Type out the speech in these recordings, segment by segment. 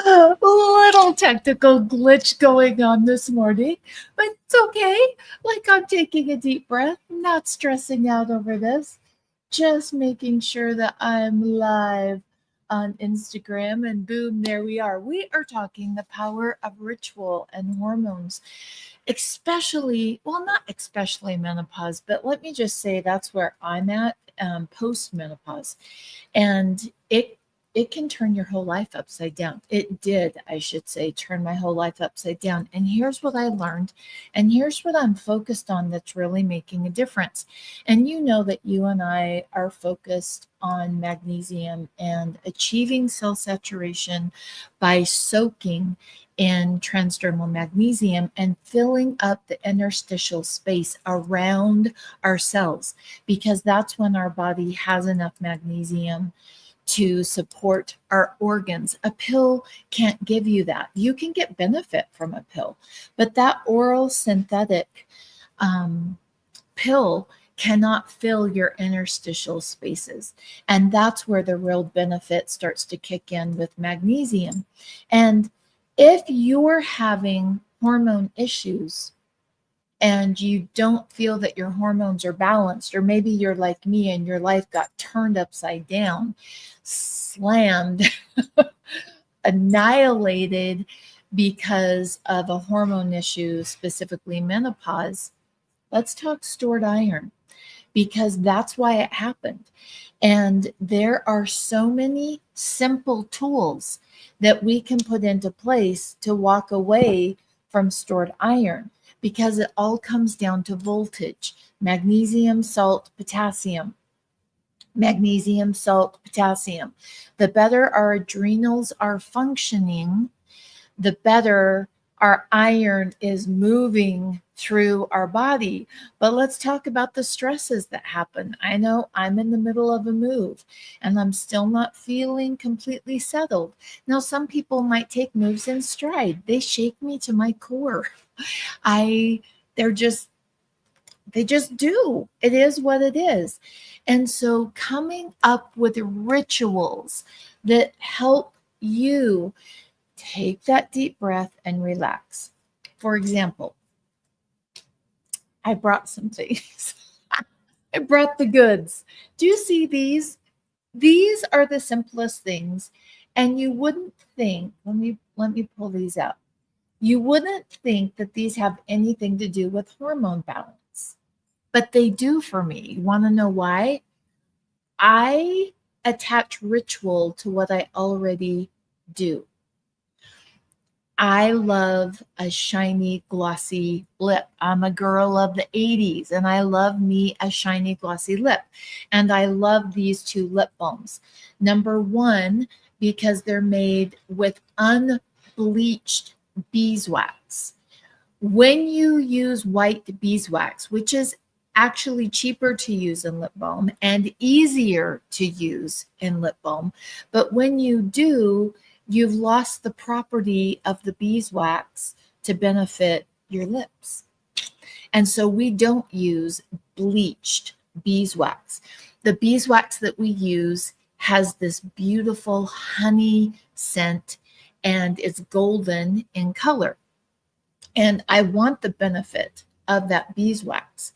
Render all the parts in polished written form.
Little technical glitch going on this morning, but it's okay. Like I'm taking a deep breath, not stressing out over this, just making sure that I'm live on Instagram, and boom, there we are. We are talking the power of ritual and hormones, especially, well, not especially menopause, but let me just say that's where I'm at, post menopause. And it can turn your whole life upside down. It did, I should say, turn my whole life upside down. And here's what I learned, and here's what I'm focused on that's really making a difference. And you know that you and I are focused on magnesium and achieving cell saturation by soaking in transdermal magnesium and filling up the interstitial space around our cells, because that's when our body has enough magnesium to support our organs. A pill can't give you that. You can get benefit from a pill, but that oral synthetic pill cannot fill your interstitial spaces. And that's where the real benefit starts to kick in with magnesium. And if you're having hormone issues, and you don't feel that your hormones are balanced, or maybe you're like me and your life got turned upside down, slammed, annihilated because of a hormone issue, specifically menopause, let's talk stored iron, because that's why it happened. And there are so many simple tools that we can put into place to walk away from stored iron, because it all comes down to voltage. Magnesium, salt, potassium. Magnesium, salt, potassium. The better our adrenals are functioning, the better our iron is moving through our body. But let's talk about the stresses that happen. I know I'm in the middle of a move and I'm still not feeling completely settled. Now, some people might take moves in stride. They shake me to my core. They're just, they just do. It is what it is. And so coming up with rituals that help you take that deep breath and relax. For example, I brought some things. I brought the goods. Do you see these? These are the simplest things, and you wouldn't think, let me pull these out. You wouldn't think that these have anything to do with hormone balance, but they do for me. You want to know why? I attach ritual to what I already do. I love a shiny, glossy lip. I'm a girl of the 80s, and I love me a shiny, glossy lip. And I love these two lip balms. Number one, because they're made with unbleached beeswax. When you use white beeswax, which is actually cheaper to use in lip balm and easier to use in lip balm, but when you do, you've lost the property of the beeswax to benefit your lips. And so we don't use bleached beeswax. The beeswax that we use has this beautiful honey scent, and it's golden in color. And I want the benefit of that beeswax.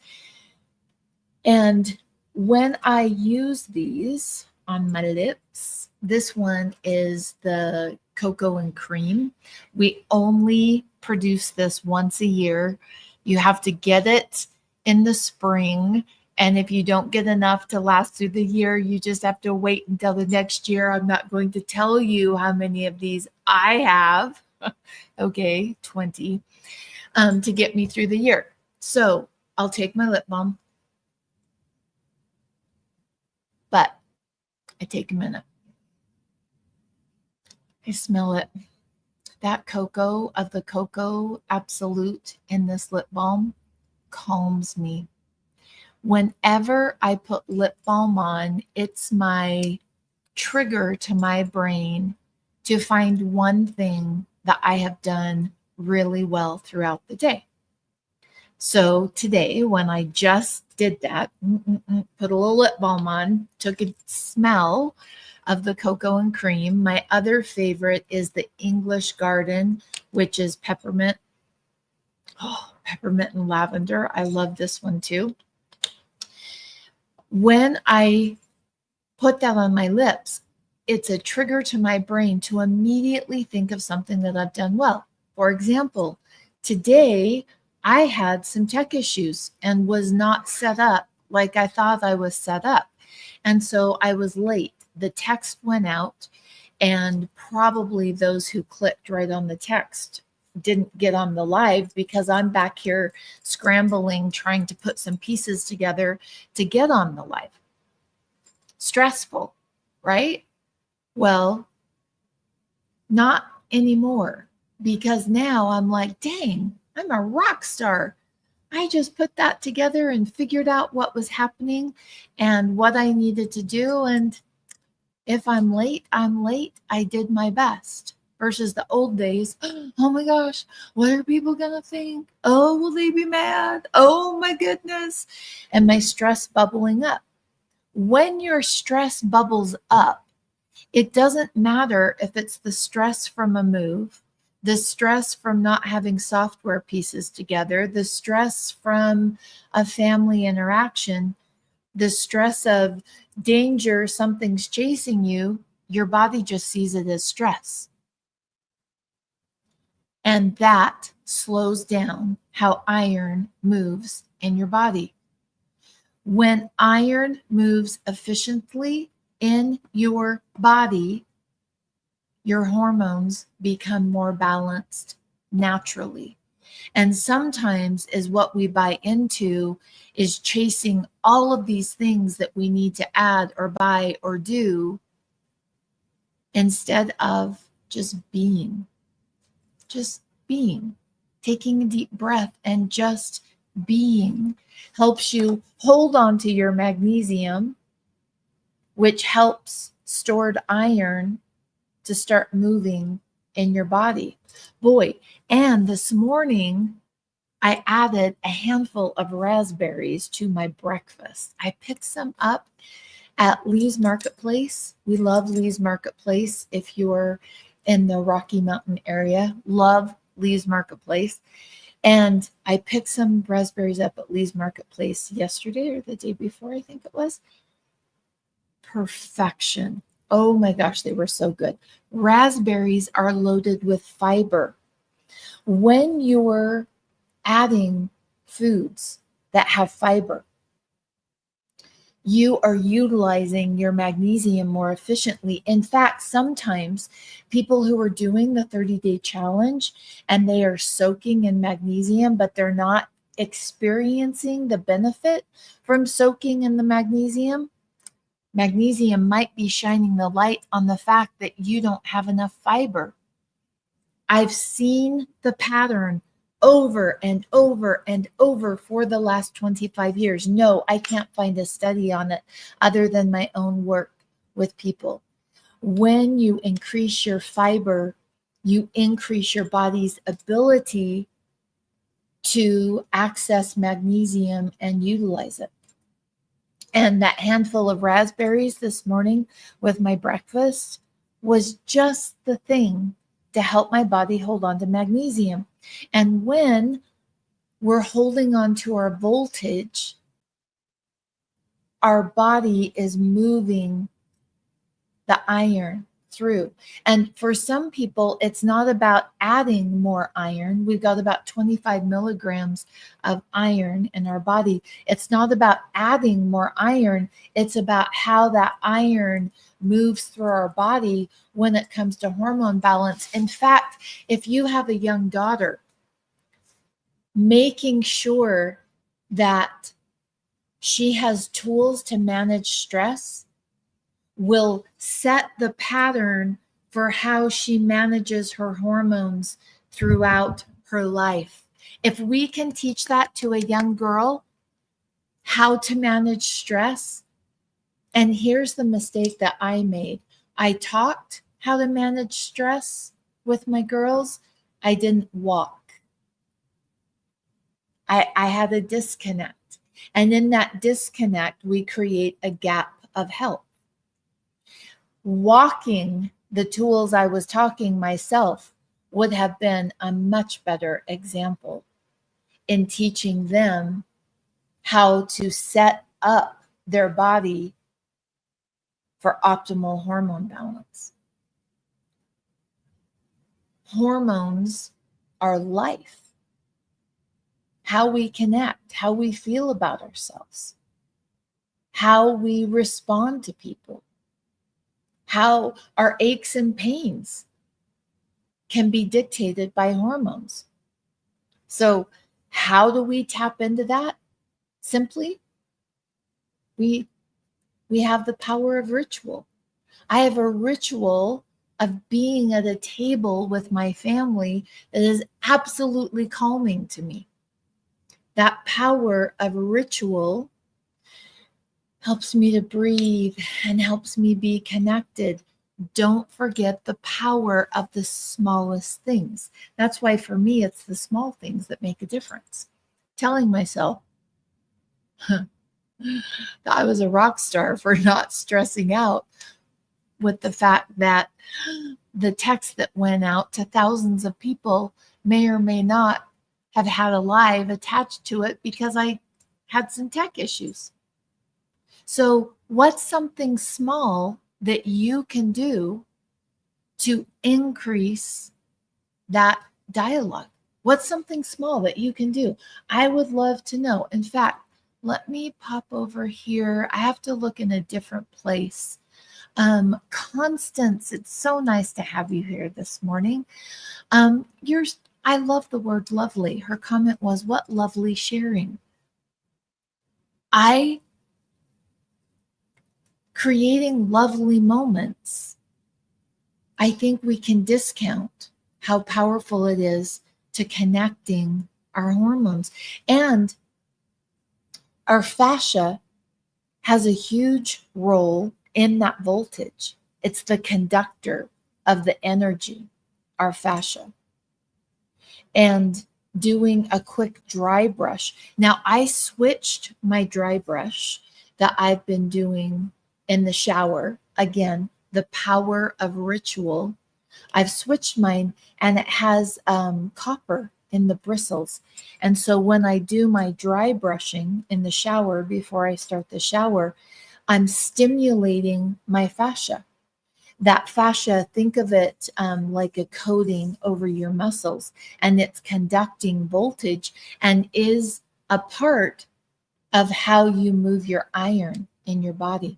And when I use these on my lips, this one is the cocoa and cream. We only produce this once a year. You have to get it in the spring. And if you don't get enough to last through the year, you just have to wait until the next year. I'm not going to tell you how many of these I have. Okay, 20, to get me through the year. So I'll take my lip balm, but I take a minute. I smell it. That cocoa of the cocoa absolute in this lip balm calms me. Whenever I put lip balm on, it's my trigger to my brain to find one thing that I have done really well throughout the day. So today, when I just did that, put a little lip balm on, took a smell of the cocoa and cream. My other favorite is the English Garden, which is peppermint. Oh, peppermint and lavender. I love this one too. When I put that on my lips, it's a trigger to my brain to immediately think of something that I've done well. For example, today I had some tech issues and was not set up like I thought I was set up. And so I was late. The text went out, and probably those who clicked right on the text didn't get on the live because I'm back here scrambling, trying to put some pieces together to get on the live. Stressful, right? Well, not anymore, because now I'm like, dang, I'm a rock star. I just put that together and figured out what was happening and what I needed to do. And if I'm late, I'm late. I did my best. Versus the old days, oh my gosh, what are people going to think? Oh, will they be mad? Oh my goodness. And my stress bubbling up. When your stress bubbles up, it doesn't matter if it's the stress from a move, the stress from not having software pieces together, the stress from a family interaction, the stress of danger, something's chasing you, your body just sees it as stress. And that slows down how iron moves in your body. When iron moves efficiently in your body, your hormones become more balanced naturally. And sometimes is what we buy into is chasing all of these things that we need to add or buy or do instead of just being, taking a deep breath and just being helps you hold on to your magnesium, which helps stored iron to start moving in your body. Boy, and this morning I added a handful of raspberries to my breakfast. I picked some up at Lee's Marketplace. We love Lee's Marketplace. If you're in the Rocky Mountain area, love Lee's Marketplace. And I picked some raspberries up at Lee's Marketplace yesterday or the day before, I think it was. Perfection. Oh my gosh, they were so good. Raspberries are loaded with fiber. When you're adding foods that have fiber, you are utilizing your magnesium more efficiently. In fact, sometimes people who are doing the 30-day challenge and they are soaking in magnesium, but they're not experiencing the benefit from soaking in the magnesium might be shining the light on the fact that you don't have enough fiber. I've seen the pattern over and over and over for the last 25 years. No, I can't find a study on it other than my own work with people. When you increase your fiber, you increase your body's ability to access magnesium and utilize it. And that handful of raspberries this morning with my breakfast was just the thing to help my body hold on to magnesium. And when we're holding on to our voltage, our body is moving the iron through. And for some people, it's not about adding more iron. We've got about 25 milligrams of iron in our body. It's not about adding more iron. It's about how that iron moves through our body when it comes to hormone balance. In fact, if you have a young daughter, making sure that she has tools to manage stress will set the pattern for how she manages her hormones throughout her life. If we can teach that to a young girl, how to manage stress, and here's the mistake that I made. I taught how to manage stress with my girls. I didn't walk. I had a disconnect. And in that disconnect, we create a gap of health. walking the tools I was talking myself would have been a much better example in teaching them how to set up their body for optimal hormone balance. Hormones are life. How we connect, how we feel about ourselves, how we respond to people, how our aches and pains can be dictated by hormones. So, how do we tap into that? Simply, we have the power of ritual. I have a ritual of being at a table with my family that is absolutely calming to me. That power of ritual helps me to breathe and helps me be connected. Don't forget the power of the smallest things. That's why for me, it's the small things that make a difference. Telling myself, I was a rock star for not stressing out with the fact that the text that went out to thousands of people may or may not have had a live attached to it because I had some tech issues. So, what's something small that you can do to increase that dialogue? What's something small that you can do? I would love to know. In fact, let me pop over here. I have to look in a different place. Constance, it's so nice to have you here this morning. I love the word lovely. Her comment was, what lovely sharing. Creating lovely moments, I think we can discount how powerful it is to connecting our hormones. And our fascia has a huge role in that voltage. It's the conductor of the energy, our fascia. And doing a quick dry brush. Now, I switched my dry brush that I've been doing in the shower. Again, the power of ritual. I've switched mine and it has copper in the bristles. And so when I do my dry brushing in the shower before I start the shower, I'm stimulating my fascia. That fascia, think of it like a coating over your muscles, and it's conducting voltage and is a part of how you move your iron in your body.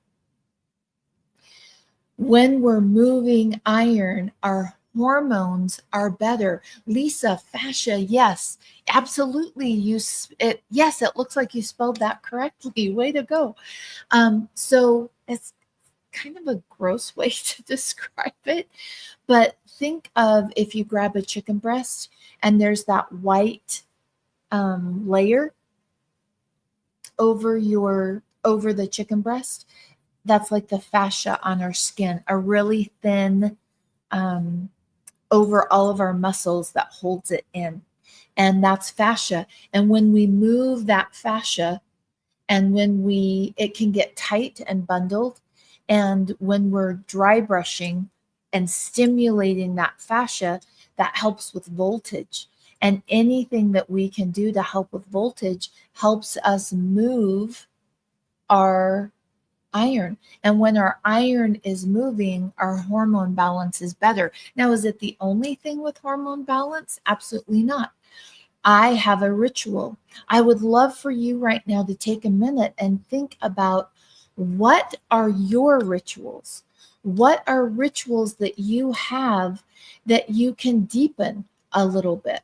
When we're moving iron, our hormones are better. Lisa, fascia, yes, absolutely. Yes, it looks like you spelled that correctly. Way to go. So it's kind of a gross way to describe it, but think of if you grab a chicken breast and there's that white layer over the chicken breast. That's like the fascia on our skin, a really thin over all of our muscles that holds it in. And that's fascia. And when we move that fascia and it can get tight and bundled. And when we're dry brushing and stimulating that fascia, that helps with voltage. And anything that we can do to help with voltage helps us move our iron. And when our iron is moving, our hormone balance is better. Now, is it the only thing with hormone balance? Absolutely not. I have a ritual. I would love for you right now to take a minute and think about, what are your rituals? What are rituals that you have that you can deepen a little bit?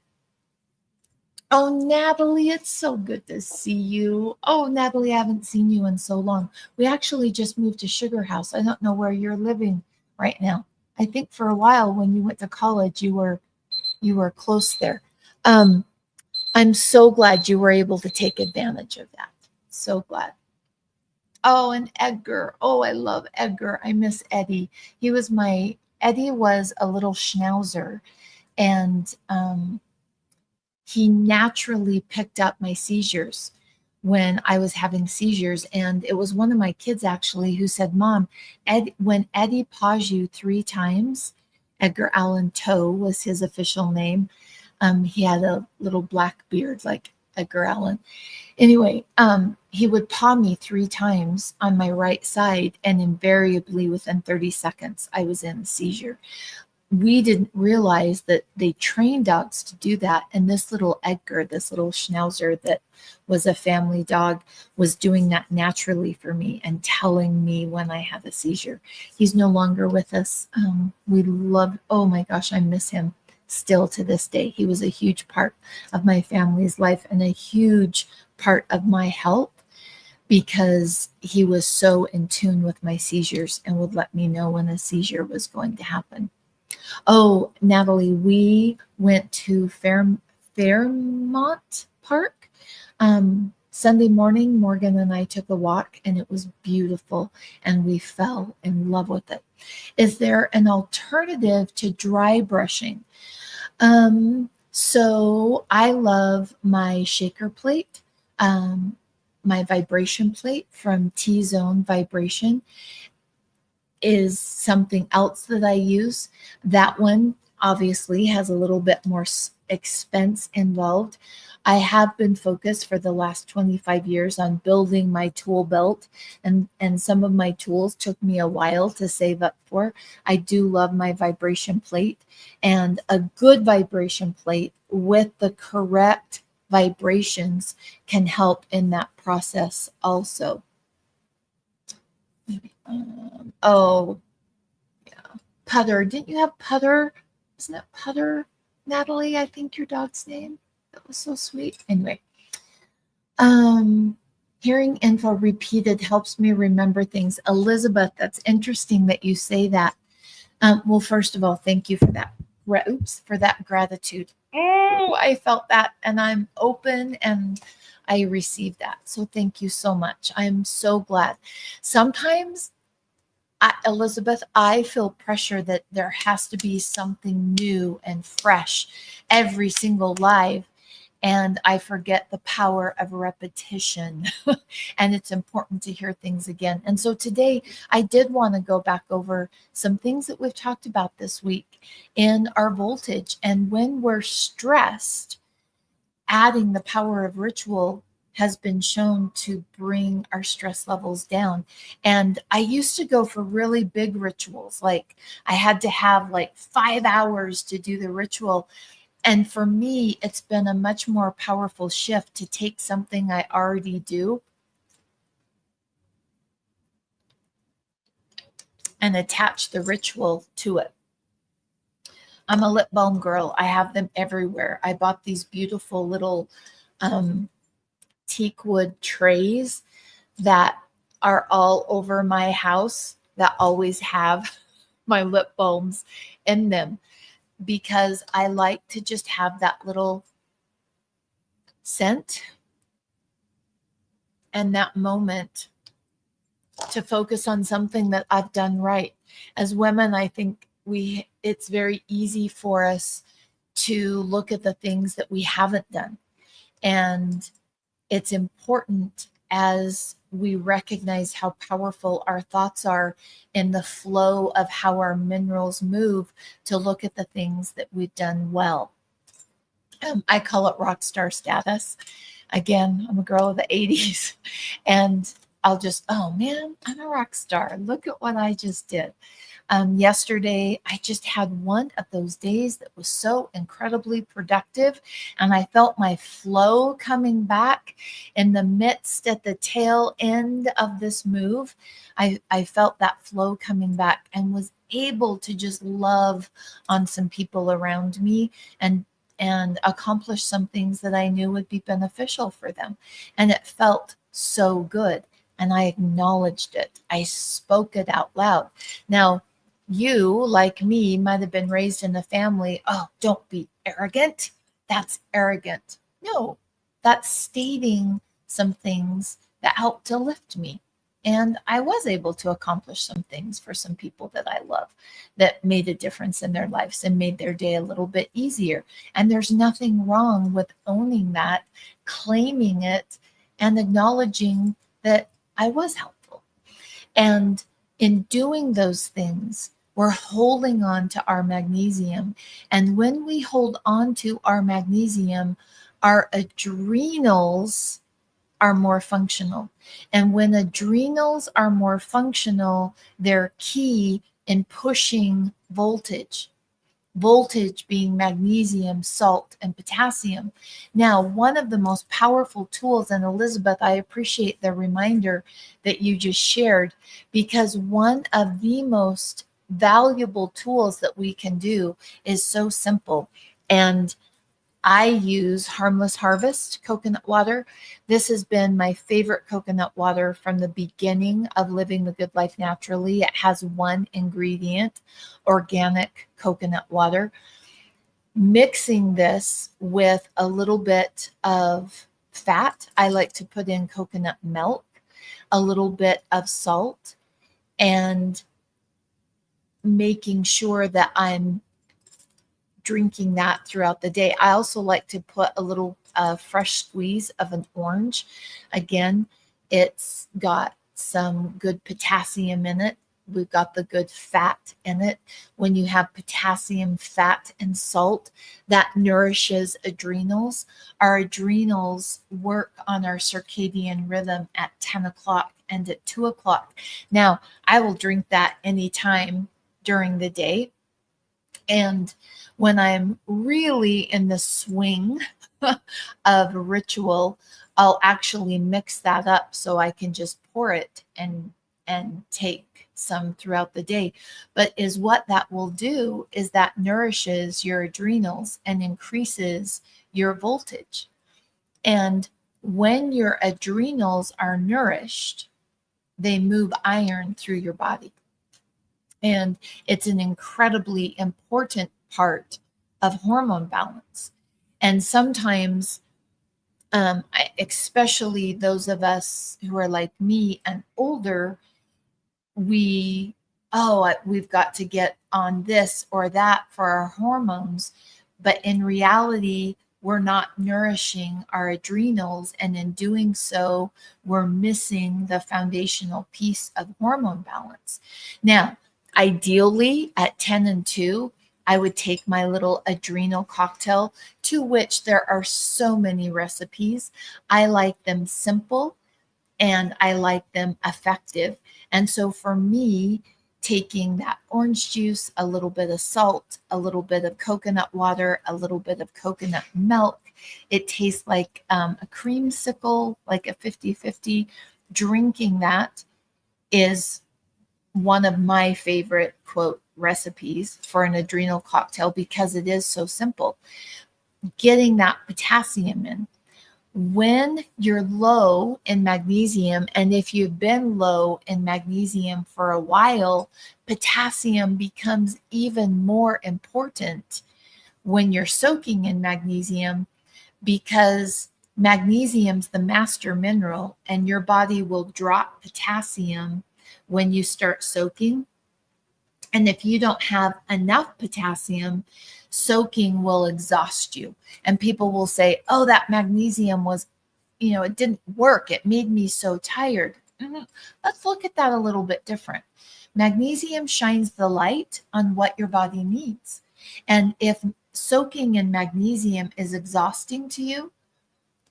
Oh, Natalie, it's so good to see you. Oh, Natalie, I haven't seen you in so long. We actually just moved to Sugar House. I don't know where you're living right now. I think for a while when you went to college, you were close there. I'm so glad you were able to take advantage of that. So glad. Oh, and Edgar. Oh, I love Edgar. I miss Eddie. Eddie was a little schnauzer, and he naturally picked up my seizures. when I was having seizures. And it was one of my kids actually who said, Mom, when Eddie paused you 3 times, Edgar Allan Poe was his official name. He had a little black beard like Edgar Allan. Anyway, he would paw me 3 times on my right side, and invariably within 30 seconds, I was in a seizure. We didn't realize that they train dogs to do that. And this little Edgar, this little schnauzer that was a family dog, was doing that naturally for me and telling me when I had a seizure. He's no longer with us. We love, oh my gosh, I miss him still to this day. He was a huge part of my family's life and a huge part of my health, because he was so in tune with my seizures and would let me know when a seizure was going to happen. Oh, Natalie, we went to Fairmont Park. Sunday morning, Morgan and I took a walk, and it was beautiful, and we fell in love with it. Is there an alternative to dry brushing? So I love my shaker plate, my vibration plate from T-Zone Vibration is something else that I use. That one obviously has a little bit more expense involved. I have been focused for the last 25 years on building my tool belt, and some of my tools took me a while to save up for. I do love my vibration plate, and a good vibration plate with the correct vibrations can help in that process also. Oh, Putter. Didn't you have Putter? Isn't it Putter, Natalie? I think your dog's name. That was so sweet. Anyway, hearing info repeated helps me remember things. Elizabeth, that's interesting that you say that. Well, first of all, thank you for that. For that gratitude. Oh, I felt that, and I'm open, and I received that. So thank you so much. I'm so glad. Sometimes, Elizabeth, I feel pressure that there has to be something new and fresh every single live, and I forget the power of repetition. And it's important to hear things again. And so today I did want to go back over some things that we've talked about this week in our voltage. And when we're stressed, adding the power of ritual has been shown to bring our stress levels down. And I used to go for really big rituals. Like I had to have like 5 hours to do the ritual. And for me, it's been a much more powerful shift to take something I already do and attach the ritual to it. I'm a lip balm girl. I have them everywhere. I bought these beautiful little teak wood trays that are all over my house that always have my lip balms in them, because I like to just have that little scent and that moment to focus on something that I've done right. As women, I think it's very easy for us to look at the things that we haven't done. And it's important, as we recognize how powerful our thoughts are in the flow of how our minerals move, to look at the things that we've done well. I call it rock star status. Again, I'm a girl of the 80s, and I'll just, oh man, I'm a rock star. Look at what I just did. Yesterday, I just had one of those days that was so incredibly productive, and I felt my flow coming back in the midst, at the tail end of this move. I felt that flow coming back and was able to just love on some people around me and accomplish some things that I knew would be beneficial for them. And it felt so good. And I acknowledged it. I spoke it out loud. Now, you, like me, might have been raised in a family, oh, don't be arrogant. That's arrogant. No, that's stating some things that helped to lift me. And I was able to accomplish some things for some people that I love, that made a difference in their lives and made their day a little bit easier. And there's nothing wrong with owning that, claiming it, and acknowledging that I was helpful. And in doing those things, we're holding on to our magnesium. And when we hold on to our magnesium, our adrenals are more functional. And when adrenals are more functional, they're key in pushing voltage. Voltage being magnesium, salt, and potassium. Now, one of the most powerful tools, and Elizabeth, I appreciate the reminder that you just shared, because one of the most valuable tools that we can do is so simple. And I use Harmless Harvest coconut water. This has been my favorite coconut water from the beginning of living the good life naturally. It has one ingredient, organic coconut water. Mixing this with a little bit of fat, I like to put in coconut milk, a little bit of salt, and making sure that I'm drinking that throughout the day. I also like to put a little fresh squeeze of an orange. Again, it's got some good potassium in it. We've got the good fat in it. When you have potassium, fat, and salt, that nourishes adrenals. Our adrenals work on our circadian rhythm at 10 o'clock and at 2 o'clock. Now, I will drink that anytime during the day. And when I'm really in the swing of ritual, I'll actually mix that up so I can just pour it and take some throughout the day. But is what that will do is that nourishes your adrenals and increases your voltage. And when your adrenals are nourished, they move iron through your body. And it's an incredibly important part of hormone balance. And sometimes, especially those of us who are like me and older, we've got to get on this or that for our hormones. But in reality, we're not nourishing our adrenals. And in doing so, we're missing the foundational piece of hormone balance. Now, ideally, at 10 and 2, I would take my little adrenal cocktail, to which there are so many recipes. I like them simple and I like them effective. And so for me, taking that orange juice, a little bit of salt, a little bit of coconut water, a little bit of coconut milk, it tastes like a creamsicle, like a 50-50. Drinking that is one of my favorite, quote, recipes for an adrenal cocktail, because it is so simple. Getting that potassium in. When you're low in magnesium, and if you've been low in magnesium for a while, potassium becomes even more important when you're soaking in magnesium, because magnesium's the master mineral, and your body will drop potassium when you start soaking. And if you don't have enough potassium, soaking will exhaust you. And people will say, oh, that magnesium was, it didn't work. It made me so tired. Let's look at that a little bit different. Magnesium shines the light on what your body needs. And if soaking in magnesium is exhausting to you,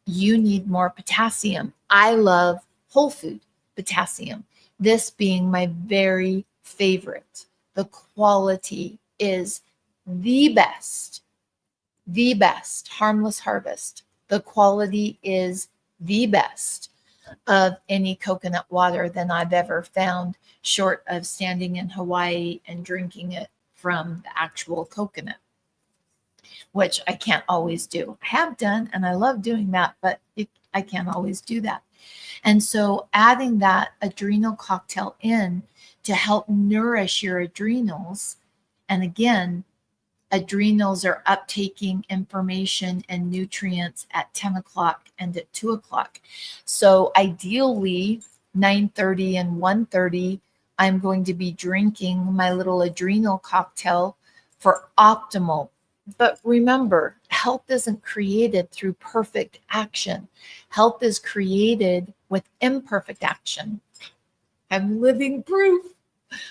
you need more potassium. I love whole food potassium, this being my very favorite. The quality is the best, Harmless Harvest. The quality is the best of any coconut water than I've ever found, short of standing in Hawaii and drinking it from the actual coconut, which I can't always do. I have done, and I love doing that, but I can't always do that. And so adding that adrenal cocktail in to help nourish your adrenals. And again, adrenals are uptaking information and nutrients at 10 o'clock and at 2 o'clock. So ideally, 9:30 and 1:30, I'm going to be drinking my little adrenal cocktail for optimal. But remember, health isn't created through perfect action. Health is created with imperfect action. I'm living proof.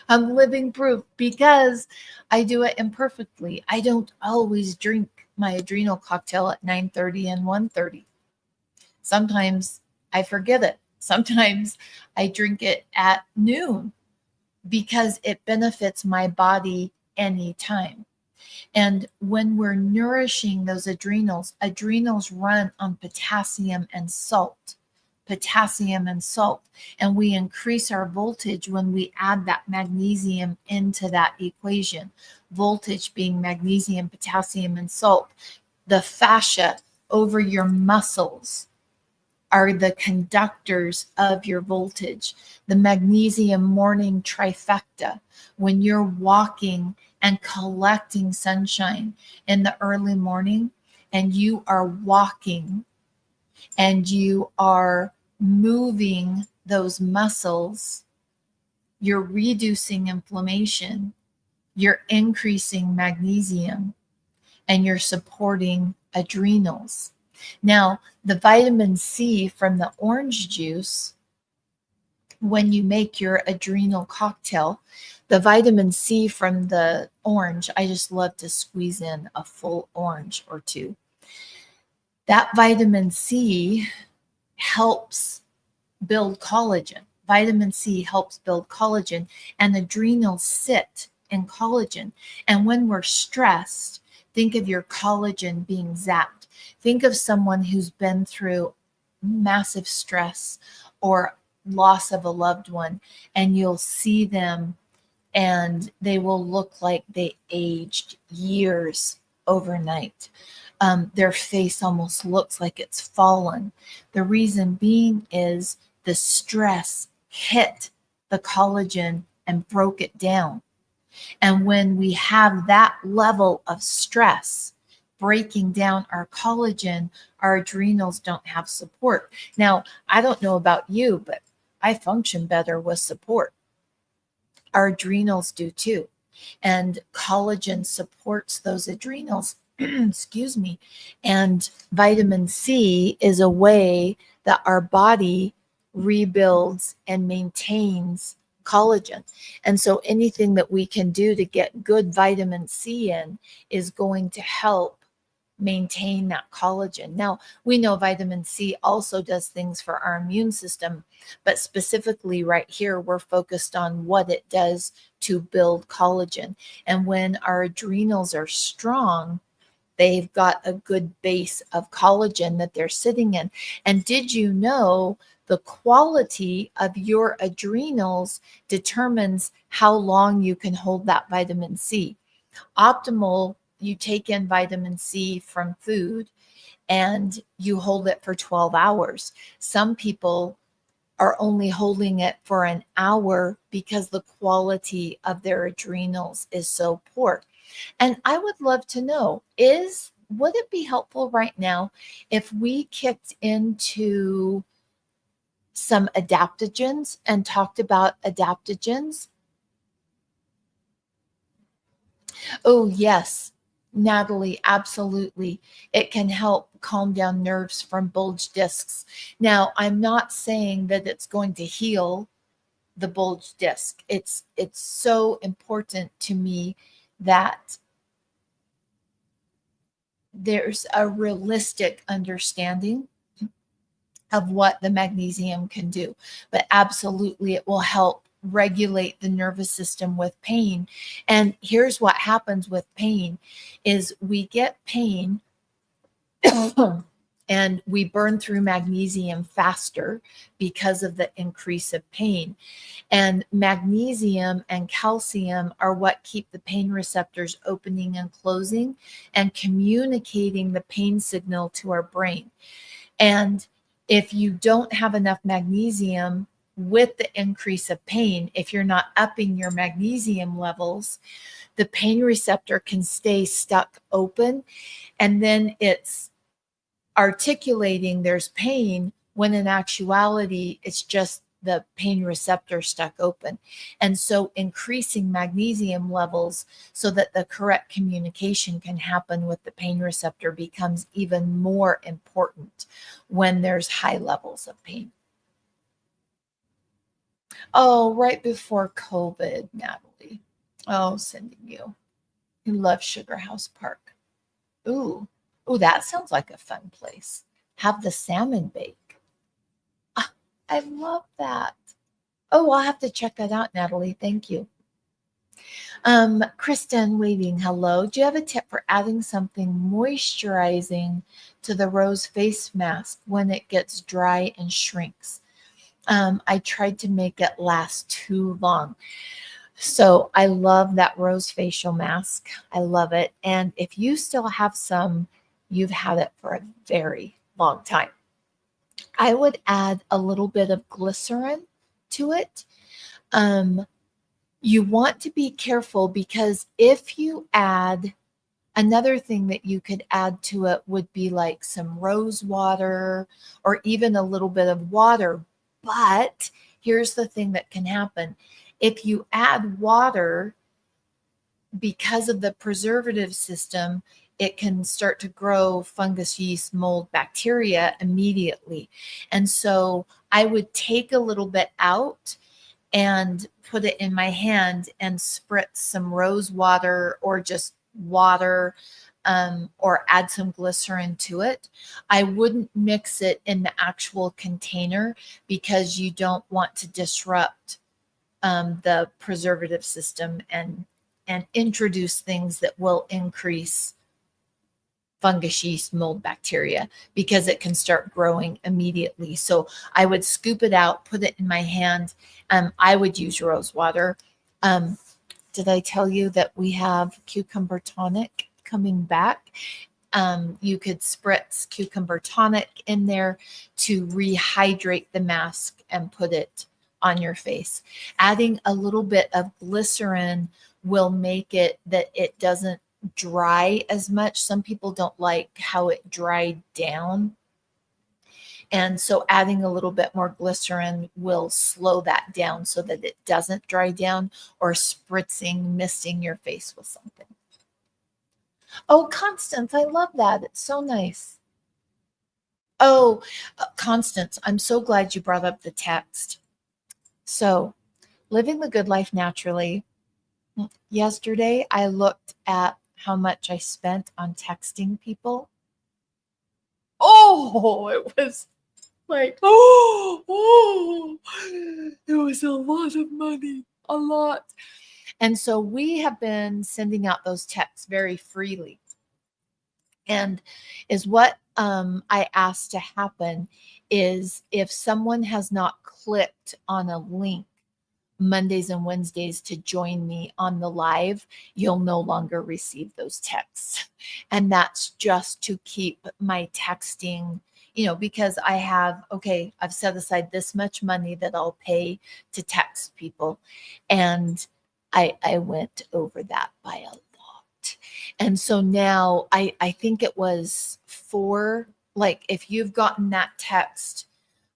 I'm living proof because I do it imperfectly. I don't always drink my adrenal cocktail at 9:30 and 1:30. Sometimes I forget it. Sometimes I drink it at noon because it benefits my body anytime. And when we're nourishing those adrenals, adrenals run on potassium and salt. Potassium and salt. And we increase our voltage when we add that magnesium into that equation. Voltage being magnesium, potassium, and salt. The fascia over your muscles are the conductors of your voltage. The magnesium morning trifecta, when you're walking and collecting sunshine in the early morning, and you are walking and you are moving those muscles, you're reducing inflammation, you're increasing magnesium, and you're supporting adrenals. Now, the vitamin C from the orange juice, when you make your adrenal cocktail, the vitamin C from the orange, I just love to squeeze in a full orange or two. That vitamin C helps build collagen. Vitamin C helps build collagen, and adrenals sit in collagen. And when we're stressed, think of your collagen being zapped. Think of someone who's been through massive stress or loss of a loved one, and you'll see them and they will look like they aged years overnight. Their face almost looks like it's fallen. The reason being is the stress hit the collagen and broke it down. And when we have that level of stress breaking down our collagen, our adrenals don't have support. Now, I don't know about you, but I function better with support. Our adrenals do too. And collagen supports those adrenals. Excuse me. And vitamin C is a way that our body rebuilds and maintains collagen. And so anything that we can do to get good vitamin C in is going to help maintain that collagen. Now, we know vitamin C also does things for our immune system, but specifically right here, we're focused on what it does to build collagen. And when our adrenals are strong, they've got a good base of collagen that they're sitting in. And did you know the quality of your adrenals determines how long you can hold that vitamin C? Optimal, you take in vitamin C from food and you hold it for 12 hours. Some people are only holding it for an hour because the quality of their adrenals is so poor. And I would love to know, would it be helpful right now if we kicked into some adaptogens and talked about adaptogens? Oh, yes, Natalie, absolutely. It can help calm down nerves from bulge discs. Now, I'm not saying that it's going to heal the bulge disc. It's so important to me that there's a realistic understanding of what the magnesium can do. But absolutely, it will help regulate the nervous system with pain. And here's what happens with pain is we get pain and we burn through magnesium faster because of the increase of pain. And magnesium and calcium are what keep the pain receptors opening and closing and communicating the pain signal to our brain. And if you don't have enough magnesium with the increase of pain, if you're not upping your magnesium levels, the pain receptor can stay stuck open, and then it's articulating there's pain when in actuality it's just the pain receptor stuck open. And so increasing magnesium levels so that the correct communication can happen with the pain receptor becomes even more important when there's high levels of pain. Oh, right before COVID, Natalie. Oh, sending you. You love Sugar House Park. Ooh, ooh, that sounds like a fun place. Have the salmon bake. Ah, I love that. Oh, I'll have to check that out, Natalie. Thank you. Kristen waiting. Hello. Do you have a tip for adding something moisturizing to the rose face mask when it gets dry and shrinks? I tried to make it last too long. So I love that rose facial mask. I love it. And if you still have some, you've had it for a very long time. I would add a little bit of glycerin to it. You want to be careful because if you add another thing that you could add to it would be like some rose water or even a little bit of water. But here's the thing that can happen. If you add water, because of the preservative system, it can start to grow fungus, yeast, mold, bacteria immediately. And so I would take a little bit out and put it in my hand and spritz some rose water or just water, or add some glycerin to it. I wouldn't mix it in the actual container because you don't want to disrupt the preservative system and introduce things that will increase fungus, yeast, mold, bacteria, because it can start growing immediately. So I would scoop it out, put it in my hand. I would use rose water. Did I tell you that we have cucumber tonic coming back? You could spritz cucumber tonic in there to rehydrate the mask and put it on your face. Adding a little bit of glycerin will make it that it doesn't dry as much. Some people don't like how it dried down. And so adding a little bit more glycerin will slow that down so that it doesn't dry down, or spritzing, misting your face with something. Oh, Constance, I love that. It's so nice. Oh, Constance, I'm so glad you brought up the text. So, living the good life naturally. Yesterday, I looked at how much I spent on texting people. Oh, it was like, it was a lot of money, a lot. And so we have been sending out those texts very freely. And is what I asked to happen is if someone has not clicked on a link Mondays and Wednesdays to join me on the live, you'll no longer receive those texts. And that's just to keep my texting, because I've set aside this much money that I'll pay to text people. And I went over that by a lot. And so now I think it was if you've gotten that text,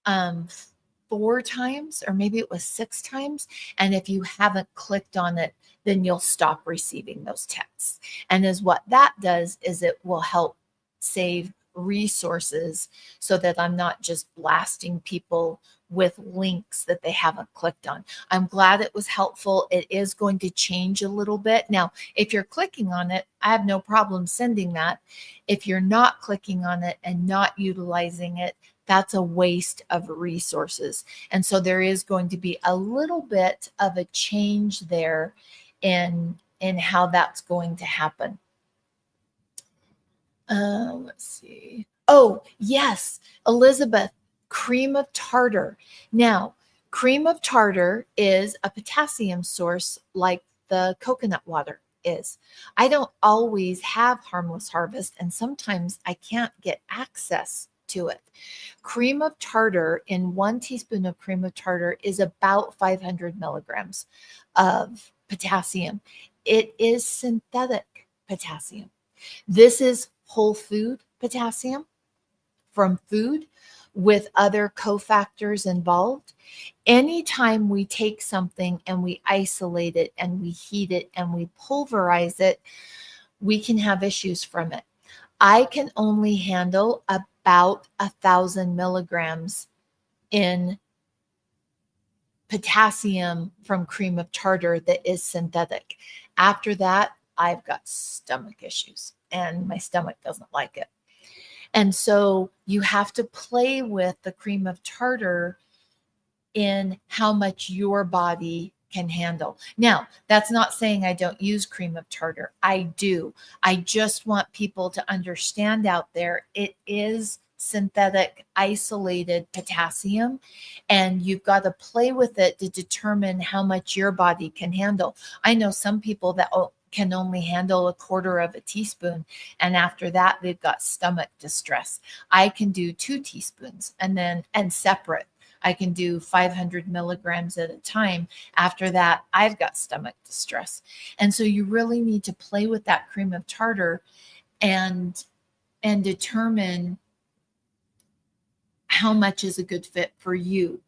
4 times, or maybe it was 6 times. And if you haven't clicked on it, then you'll stop receiving those texts. And as what that does is it will help save resources so that I'm not just blasting people with links that they haven't clicked on. I'm glad it was helpful. It is going to change a little bit. Now, if you're clicking on it, I have no problem sending that. If you're not clicking on it and not utilizing it, that's a waste of resources. And so there is going to be a little bit of a change there in how that's going to happen. Let's see. Oh, yes, Elizabeth, cream of tartar. Now, cream of tartar is a potassium source like the coconut water is. I don't always have Harmless Harvest, and sometimes I can't get access to it. Cream of tartar, in 1 teaspoon of cream of tartar, is about 500 milligrams of potassium. It is synthetic potassium. This is whole food potassium. from food with other cofactors involved. Anytime we take something and we isolate it and we heat it and we pulverize it, we can have issues from it. I can only handle about 1,000 milligrams in potassium from cream of tartar that is synthetic. After that, I've got stomach issues and my stomach doesn't like it. And so you have to play with the cream of tartar in how much your body can handle. Now, that's not saying I don't use cream of tartar. I do. I just want people to understand out there it is synthetic isolated potassium, and you've got to play with it to determine how much your body can handle. I know some people that can only handle a quarter of a teaspoon, and after that they've got stomach distress. I can do 2 teaspoons and separate. I can do 500 milligrams at a time. After that, I've got stomach distress. And so you really need to play with that cream of tartar and determine how much is a good fit for you.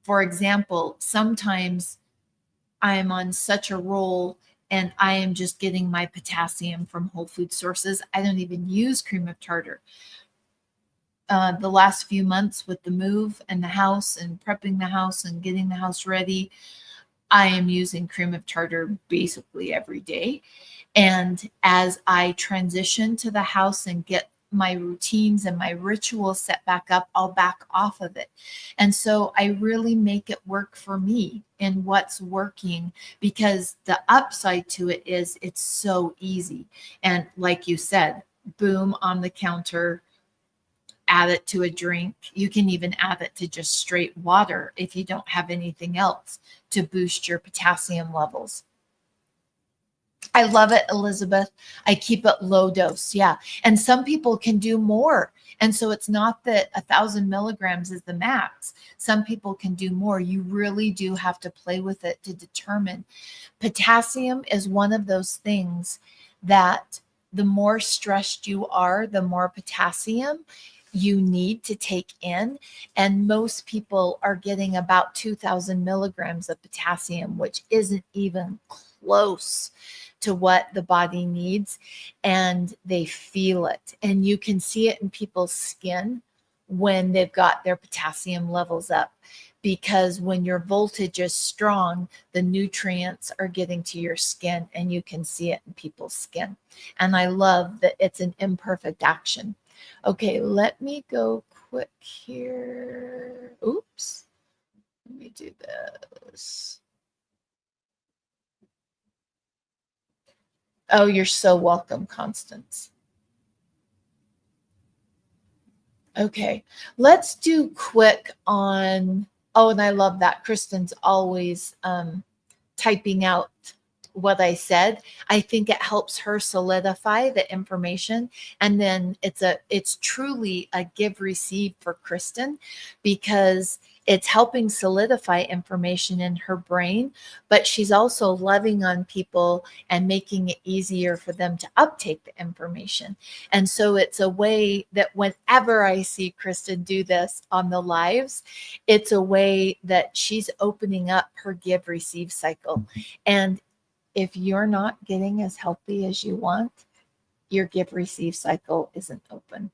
For example, sometimes I'm on such a roll and I am just getting my potassium from whole food sources. I don't even use cream of tartar. The last few months with the move and the house and prepping the house and getting the house ready, I am using cream of tartar basically every day. And as I transition to the house and get my routines and my rituals set back up, I'll back off of it. And so I really make it work for me in what's working, because the upside to it is it's so easy. And like you said, boom, on the counter, add it to a drink. You can even add it to just straight water if you don't have anything else to boost your potassium levels. I love it, Elizabeth. I keep it low dose. Yeah. And some people can do more. And so it's not that 1,000 milligrams is the max. Some people can do more. You really do have to play with it to determine. Potassium is one of those things that the more stressed you are, the more potassium you need to take in. And most people are getting about 2,000 milligrams of potassium, which isn't even close to what the body needs. And they feel it. And you can see it in people's skin when they've got their potassium levels up. Because when your voltage is strong, the nutrients are getting to your skin and you can see it in people's skin. And I love that it's an imperfect action. Okay, let me go quick here. Oops. Let me do this. Oh, you're so welcome, Constance. Okay, let's do quick on, oh, and I love that. Kristen's always typing out what I said. I think it helps her solidify the information. And then it's truly a give receive for Kristen, because it's helping solidify information in her brain, but she's also loving on people and making it easier for them to uptake the information. And so it's a way that whenever I see Kristen do this on the lives, it's a way that she's opening up her give receive cycle. And if you're not getting as healthy as you want, your give receive cycle isn't open.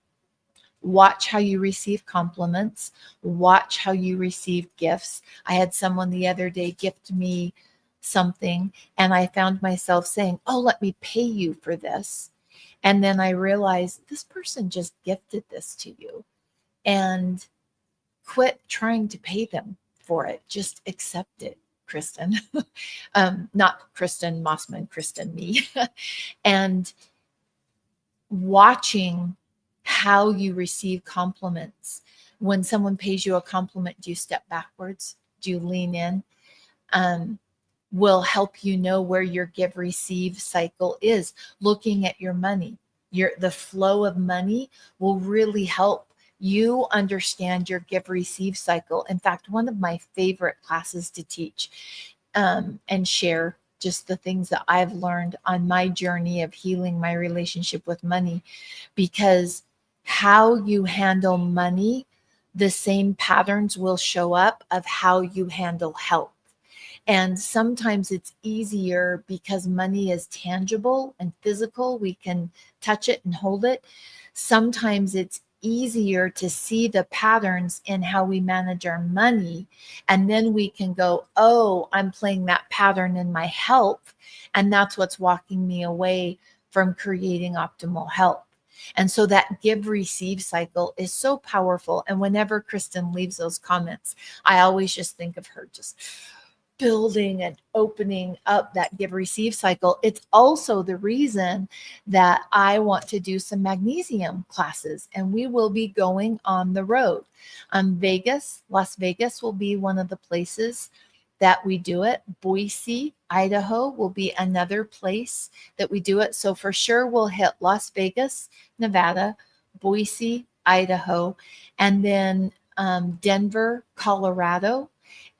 Watch how you receive compliments. Watch how you receive gifts. I had someone the other day gift me something, and I found myself saying, oh, let me pay you for this. And then I realized this person just gifted this to you, and quit trying to pay them for it. Just accept it, Kristen. Not Kristen Mossman, Kristen me. And watching how you receive compliments. When someone pays you a compliment, do you step backwards? Do you lean in? Will help you know where your give receive cycle is. Looking at your money, the flow of money will really help you understand your give receive cycle. In fact, one of my favorite classes to teach and share just the things that I've learned on my journey of healing my relationship with money, because how you handle money, the same patterns will show up of how you handle health. And sometimes it's easier because money is tangible and physical. We can touch it and hold it. Sometimes it's easier to see the patterns in how we manage our money. And then we can go, oh, I'm playing that pattern in my health. And that's what's walking me away from creating optimal health. And so that give receive cycle is so powerful. And whenever Kristen leaves those comments, I always just think of her just building and opening up that give receive cycle. It's also the reason that I want to do some magnesium classes, and we will be going on the road. Las Vegas will be one of the places that we do it. Boise, Idaho will be another place that we do it. So for sure we'll hit Las Vegas, Nevada, Boise, Idaho, and then Denver, Colorado.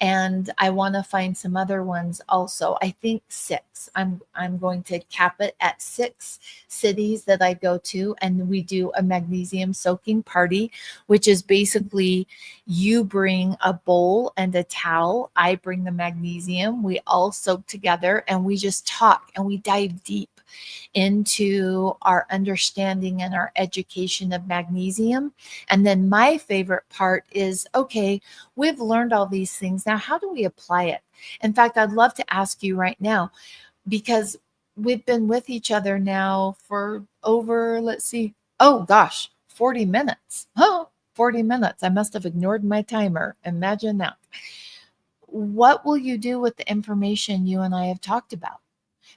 And I want to find some other ones also. I think 6. I'm going to cap it at 6 cities that I go to, and we do a magnesium soaking party, which is basically you bring a bowl and a towel. I bring the magnesium. We all soak together and we just talk and we dive deep into our understanding and our education of magnesium. And then my favorite part is, okay, we've learned all these things. Now, how do we apply it? In fact, I'd love to ask you right now, because we've been with each other now for over, let's see, oh gosh, 40 minutes. Oh, 40 minutes. I must have ignored my timer. Imagine that. What will you do with the information you and I have talked about?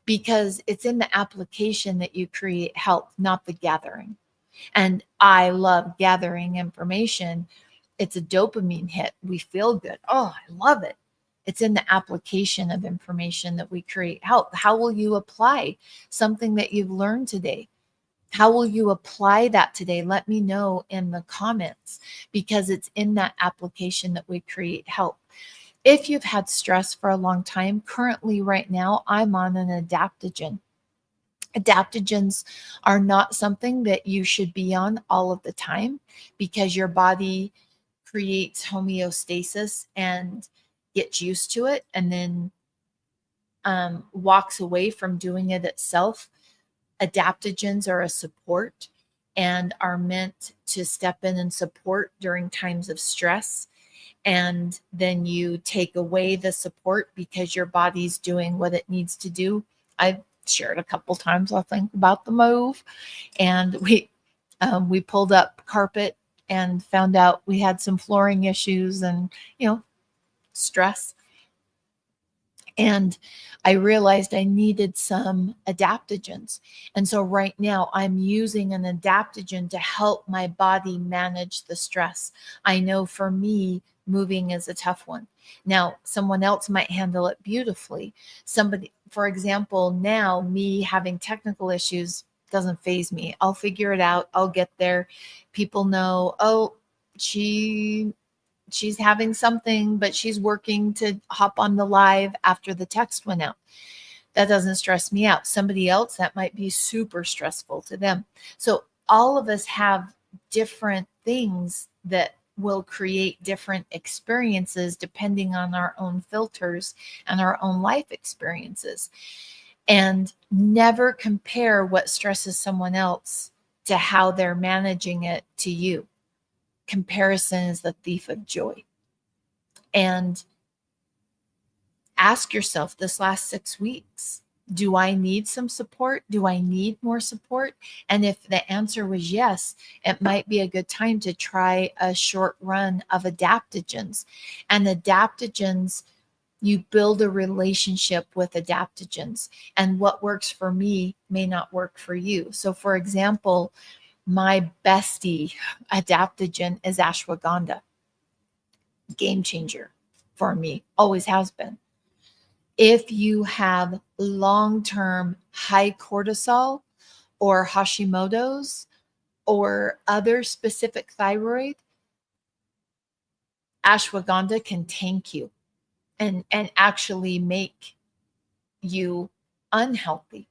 Because it's in the application that you create health, not the gathering. And I love gathering information. It's a dopamine hit. We feel good. Oh, I love it. It's in the application of information that we create health. How will you apply something that you've learned today? How will you apply that today? Let me know in the comments, because it's in that application that we create health. If you've had stress for a long time, currently right now, I'm on an adaptogen. Adaptogens are not something that you should be on all of the time, because your body creates homeostasis and gets used to it, and then walks away from doing it itself. Adaptogens are a support and are meant to step in and support during times of stress. And then you take away the support because your body's doing what it needs to do. I've shared a couple times, I think, about the move, and we pulled up carpet and found out we had some flooring issues and stress. And I realized I needed some adaptogens. And so right now I'm using an adaptogen to help my body manage the stress. I know for me, moving is a tough one. Now, someone else might handle it beautifully. Somebody, for example, now me having technical issues doesn't faze me. I'll figure it out. I'll get there. People know, oh, she's having something, but she's working to hop on the live after the text went out. That doesn't stress me out. Somebody else, that might be super stressful to them. So all of us have different things that will create different experiences depending on our own filters and our own life experiences. And never compare what stresses someone else to how they're managing it to you. Comparison is the thief of joy. And ask yourself this last 6 weeks, do I need some support? Do I need more support? And if the answer was yes, it might be a good time to try a short run of adaptogens. And adaptogens, you build a relationship with adaptogens. And what works for me may not work for you. So for example, my bestie adaptogen is ashwagandha. Game changer for me, always has been. If you have long-term high cortisol or Hashimoto's or other specific thyroid, ashwagandha can tank you and actually make you unhealthy.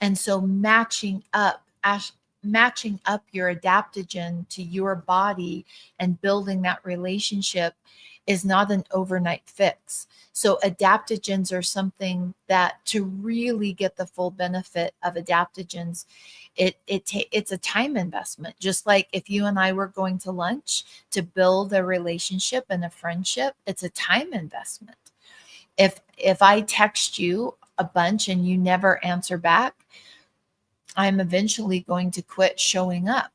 And so matching up matching up your adaptogen to your body and building that relationship is not an overnight fix. So adaptogens are something that, to really get the full benefit of adaptogens, it's a time investment. Just like if you and I were going to lunch, to build a relationship and a friendship, it's a time investment. If I text you a bunch and you never answer back, I'm eventually going to quit showing up.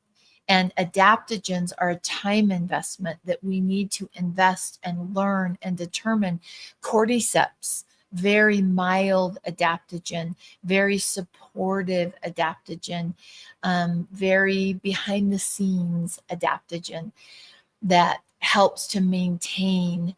And adaptogens are a time investment that we need to invest and learn and determine. Cordyceps, very mild adaptogen, very supportive adaptogen, very behind the scenes adaptogen that helps to maintain.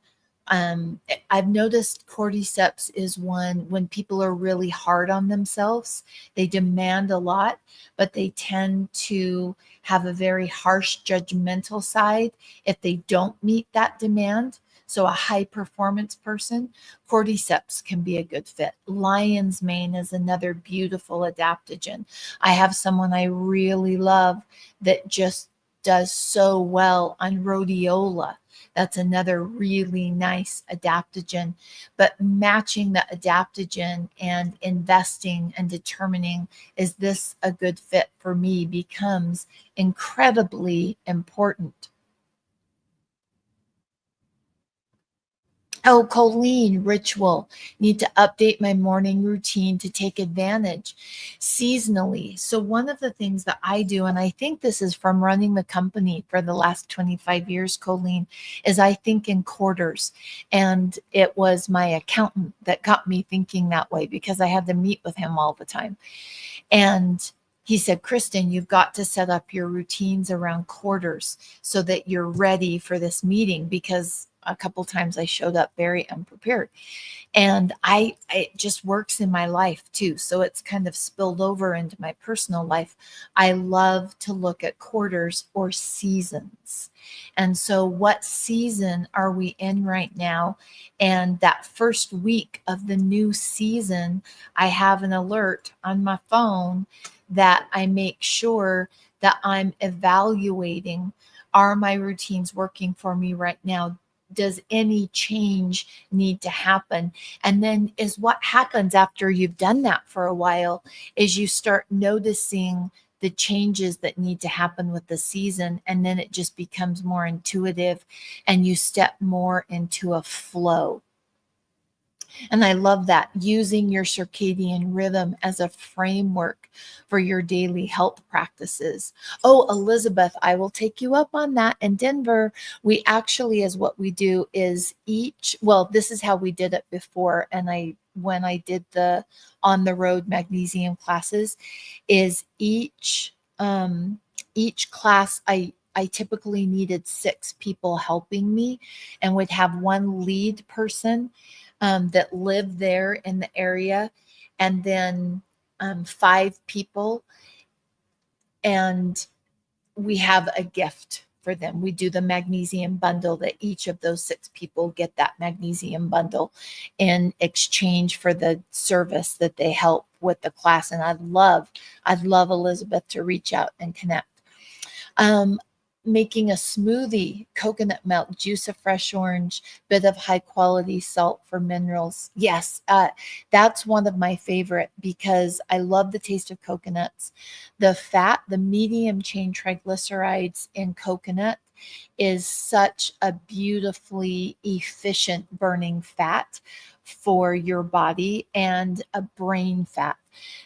I've noticed cordyceps is one when people are really hard on themselves, they demand a lot, but they tend to have a very harsh judgmental side if they don't meet that demand. So a high performance person, cordyceps can be a good fit. Lion's mane is another beautiful adaptogen. I have someone I really love that just does so well on rhodiola. That's another really nice adaptogen. But matching the adaptogen and investing and determining, is this a good fit for me, becomes incredibly important. Oh, Colleen, ritual. Need to update my morning routine to take advantage seasonally. So, one of the things that I do, and I think this is from running the company for the last 25 years, Colleen, is I think in quarters. And it was my accountant that got me thinking that way because I had to meet with him all the time. And he said, Kristen, you've got to set up your routines around quarters so that you're ready for this meeting, because a couple times I showed up very unprepared. And it just works in my life too. So it's kind of spilled over into my personal life. I love to look at quarters or seasons. And so what season are we in right now? And that first week of the new season, I have an alert on my phone that I make sure that I'm evaluating, are my routines working for me right now? Does any change need to happen? And then is what happens after you've done that for a while is you start noticing the changes that need to happen with the season. And then it just becomes more intuitive and you step more into a flow. And I love that, using your circadian rhythm as a framework for your daily health practices. Oh, Elizabeth, I will take you up on that. In Denver, we actually, is what we do is this is how we did it before. And when I did the on the road magnesium classes, is each class, I typically needed 6 people helping me and would have one lead person that lived there in the area, and then 5 people. And we have a gift for them. We do the magnesium bundle that each of those 6 people get that magnesium bundle in exchange for the service that they help with the class. And I'd love Elizabeth to reach out and connect. Making a smoothie, coconut milk, juice of fresh orange, bit of high quality salt for minerals. Yes, that's one of my favorite because I love the taste of coconuts. The fat, the medium chain triglycerides in coconut is such a beautifully efficient burning fat for your body and a brain fat.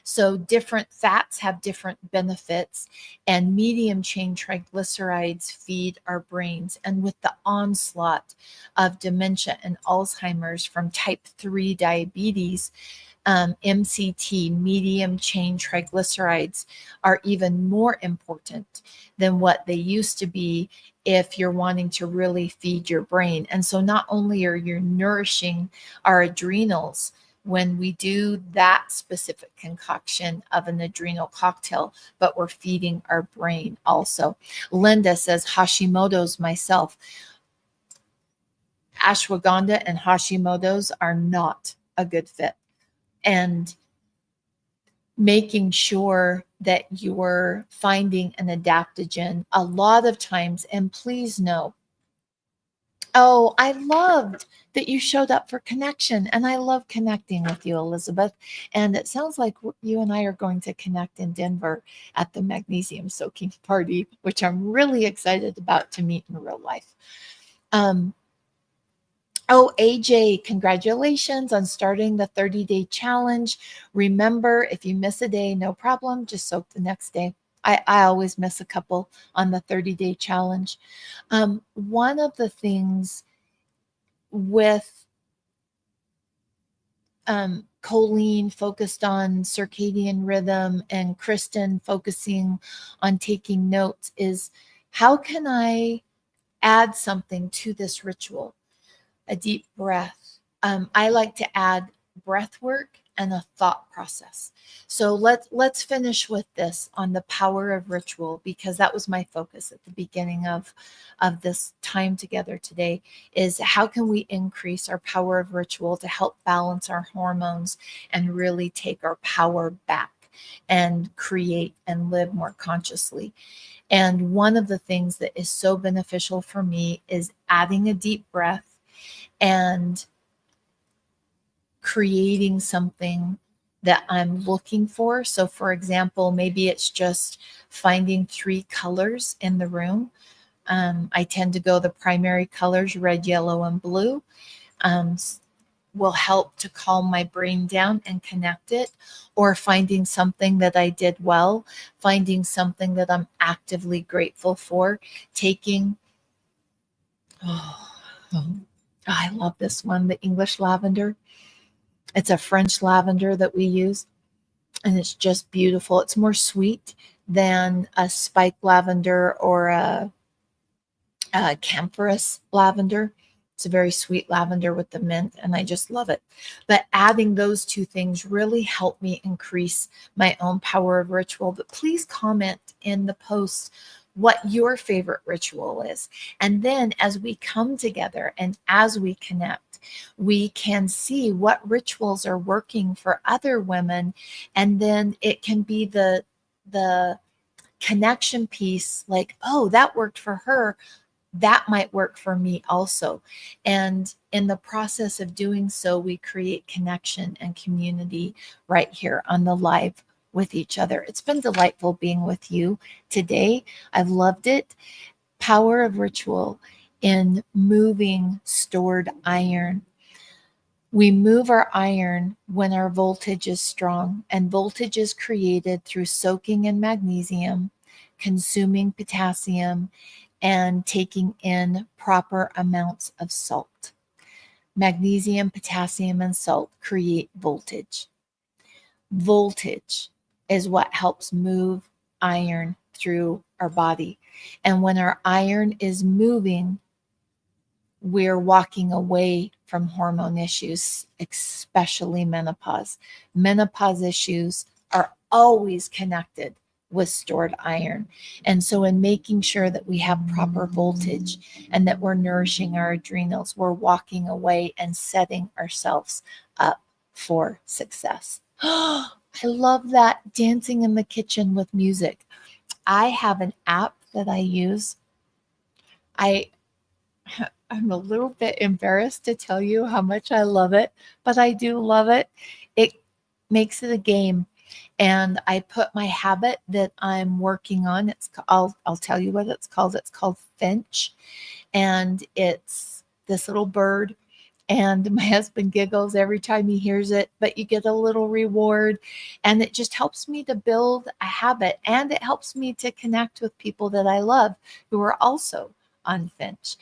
So different fats have different benefits, and medium chain triglycerides feed our brains. And with the onslaught of dementia and Alzheimer's from type 3 diabetes, MCT, medium chain triglycerides, are even more important than what they used to be if you're wanting to really feed your brain. And so not only are you nourishing our adrenals when we do that specific concoction of an adrenal cocktail, but we're feeding our brain also. Linda says, Hashimoto's myself. Ashwagandha and Hashimoto's are not a good fit. And making sure that you're finding an adaptogen a lot of times. And please know, oh, I loved that you showed up for connection. And I love connecting with you, Elizabeth. And it sounds like you and I are going to connect in Denver at the Magnesium Soaking party, which I'm really excited about to meet in real life. Oh, AJ, congratulations on starting the 30-day challenge. Remember, if you miss a day, no problem, just soak the next day. I always miss a couple on the 30-day challenge. One of the things with Colleen focused on circadian rhythm and Kristen focusing on taking notes is, how can I add something to this ritual? A deep breath. I like to add breath work and a thought process. So let's finish with this on the power of ritual, because that was my focus at the beginning of this time together today, is how can we increase our power of ritual to help balance our hormones and really take our power back and create and live more consciously. And one of the things that is so beneficial for me is adding a deep breath and creating something that I'm looking for. So for example, maybe it's just finding 3 colors in the room. I tend to go the primary colors, red, yellow, and blue. Will help to calm my brain down and connect it, or finding something that I did well, finding something that I'm actively grateful for, taking, I love this one, the English lavender. It's a French lavender that we use, and it's just beautiful. It's more sweet than a spike lavender or a camphorous lavender. It's a very sweet lavender with the mint, and I just love it. But adding those 2 things really help me increase my own power of ritual. But please comment in the post what your favorite ritual is. And then as we come together and as we connect, we can see what rituals are working for other women. And then it can be the connection piece, like, oh, that worked for her, that might work for me also. And in the process of doing so, we create connection and community right here on the live with each other. It's been delightful being with you today. I've loved it. Power of ritual in moving stored iron. We move our iron when our voltage is strong, and voltage is created through soaking in magnesium, consuming potassium, and taking in proper amounts of salt. Magnesium, potassium, and salt create voltage. Voltage is what helps move iron through our body. And when our iron is moving, we're walking away from hormone issues, especially menopause. Menopause issues are always connected with stored iron. And so in making sure that we have proper voltage and that we're nourishing our adrenals, we're walking away and setting ourselves up for success. I love that, dancing in the kitchen with music. I have an app that I use. I'm a little bit embarrassed to tell you how much I love it, but I do love it. It makes it a game. And I put my habit that I'm working on. I'll tell you what it's called. It's called Finch. And it's this little bird. And my husband giggles every time he hears it, but you get a little reward. And it just helps me to build a habit. And it helps me to connect with people that I love who are also on Finch.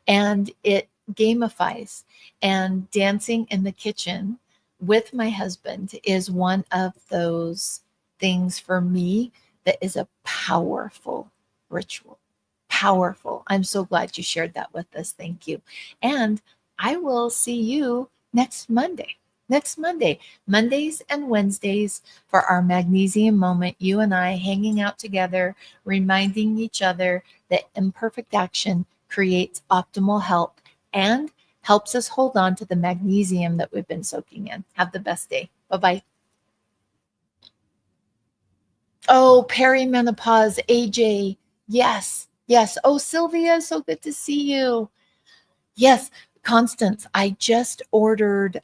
And it gamifies. And dancing in the kitchen with my husband is one of those things for me that is a powerful ritual. Powerful. I'm so glad you shared that with us. Thank you. And I will see you next Monday. Mondays and Wednesdays for our magnesium moment, you and I hanging out together, reminding each other that imperfect action creates optimal health and helps us hold on to the magnesium that we've been soaking in. Have the best day. Bye-bye. Oh, perimenopause, AJ. Yes, yes. Oh, Sylvia, so good to see you. Yes, Constance, I just ordered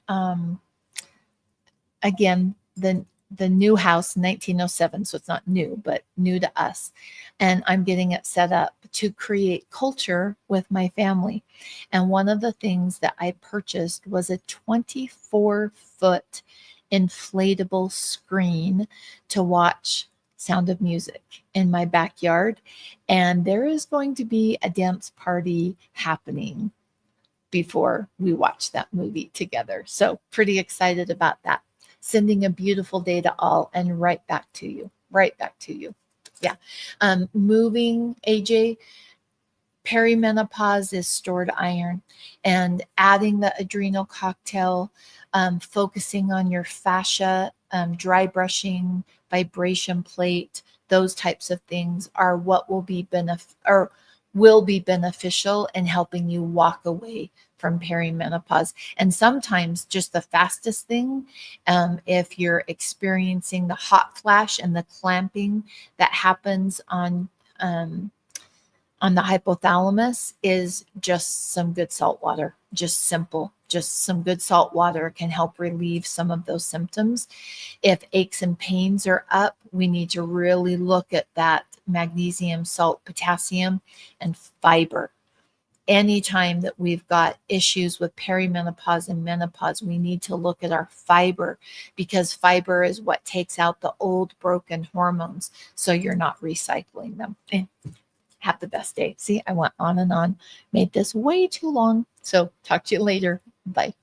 again the new house 1907, so it's not new but new to us, and I'm getting it set up to create culture with my family. And one of the things that I purchased was a 24-foot inflatable screen to watch Sound of Music in my backyard, and there is going to be a dance party happening before we watch that movie together. So pretty excited about that. Sending a beautiful day to all and right back to you. Right back to you. Yeah. Moving, AJ, perimenopause is stored iron, and adding the adrenal cocktail, focusing on your fascia, dry brushing, vibration plate, those types of things are what will be beneficial in helping you walk away from perimenopause. And sometimes just the fastest thing, if you're experiencing the hot flash and the clamping that happens on the hypothalamus, is just some good salt water. Just simple, just some good salt water can help relieve some of those symptoms. If aches and pains are up, we need to really look at that magnesium, salt, potassium, and fiber. Anytime that we've got issues with perimenopause and menopause, we need to look at our fiber, because fiber is what takes out the old broken hormones, so you're not recycling them. Have the best day. See, I went on and on, made this way too long. So talk to you later. Bye.